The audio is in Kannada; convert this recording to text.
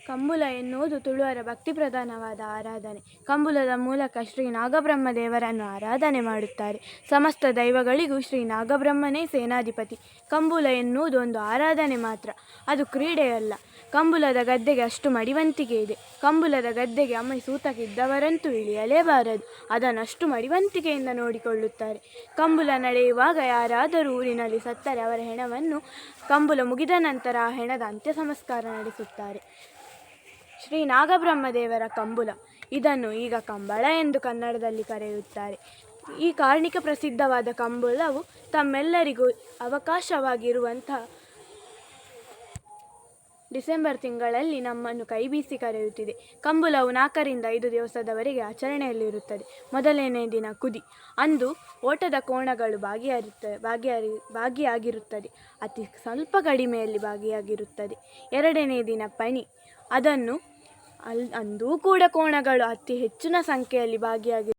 ಕಂಬುಲ ಎನ್ನುವುದು ತುಳುವರ ಭಕ್ತಿ ಪ್ರಧಾನವಾದ ಆರಾಧನೆ. ಕಂಬುಲದ ಮೂಲಕ ಶ್ರೀ ನಾಗಬ್ರಹ್ಮ ದೇವರನ್ನು ಆರಾಧನೆ ಮಾಡುತ್ತಾರೆ. ಸಮಸ್ತ ದೈವಗಳಿಗೂ ಶ್ರೀ ನಾಗಬ್ರಹ್ಮನೇ ಸೇನಾಧಿಪತಿ. ಕಂಬುಲ ಎನ್ನುವುದು ಒಂದು ಆರಾಧನೆ ಮಾತ್ರ, ಅದು ಕ್ರೀಡೆಯಲ್ಲ. ಕಂಬುಲದ ಗದ್ದೆಗೆ ಅಷ್ಟು ಮಡಿವಂತಿಕೆ ಇದೆ. ಕಂಬುಲದ ಗದ್ದೆಗೆ ಅಮ್ಮೈ ಸೂತಕ್ಕಿದ್ದವರಂತೂ ಇಳಿಯಲೇಬಾರದು, ಅದನ್ನು ಅಷ್ಟು ಮಡಿವಂತಿಕೆಯಿಂದ ನೋಡಿಕೊಳ್ಳುತ್ತಾರೆ. ಕಂಬುಲ ನಡೆಯುವಾಗ ಯಾರಾದರೂ ಊರಿನಲ್ಲಿ ಸತ್ತರೆ ಅವರ ಹೆಣವನ್ನು ಕಂಬುಲ ಮುಗಿದ ನಂತರ ಆ ಹೆಣದ ಅಂತ್ಯ ಸಂಸ್ಕಾರ ನಡೆಸುತ್ತಾರೆ. ಶ್ರೀ ನಾಗಬ್ರಹ್ಮದೇವರ ಕಂಬುಲ, ಇದನ್ನು ಈಗ ಕಂಬಳ ಎಂದು ಕನ್ನಡದಲ್ಲಿ ಕರೆಯುತ್ತಾರೆ. ಈ ಕಾರ್ಣಿಕ ಪ್ರಸಿದ್ಧವಾದ ಕಂಬುಲವು ತಮ್ಮೆಲ್ಲರಿಗೂ ಅವಕಾಶವಾಗಿರುವಂತಹ ಡಿಸೆಂಬರ್ ತಿಂಗಳಲ್ಲಿ ನಮ್ಮನ್ನು ಕೈಬೀಸಿ ಕರೆಯುತ್ತಿದೆ. ಕಂಬುಲವು 4 ರಿಂದ 5 ದಿವಸದವರೆಗೆ ಆಚರಣೆಯಲ್ಲಿರುತ್ತದೆ. ಮೊದಲನೇ ದಿನ ಕುದಿ, ಅಂದು ಓಟದ ಕೋಣಗಳು ಭಾಗಿಯಾಗಿರುತ್ತದೆ, ಅತಿ ಸ್ವಲ್ಪ ಕಡಿಮೆಯಲ್ಲಿ ಭಾಗಿಯಾಗಿರುತ್ತದೆ. 2ನೇ ದಿನ ಪಣಿ, ಅಂದೂ ಕೂಡ ಕೋಣಗಳು ಅತಿ ಹೆಚ್ಚಿನ ಸಂಖ್ಯೆಯಲ್ಲಿ ಭಾಗಿಯಾಗಿರುತ್ತದೆ.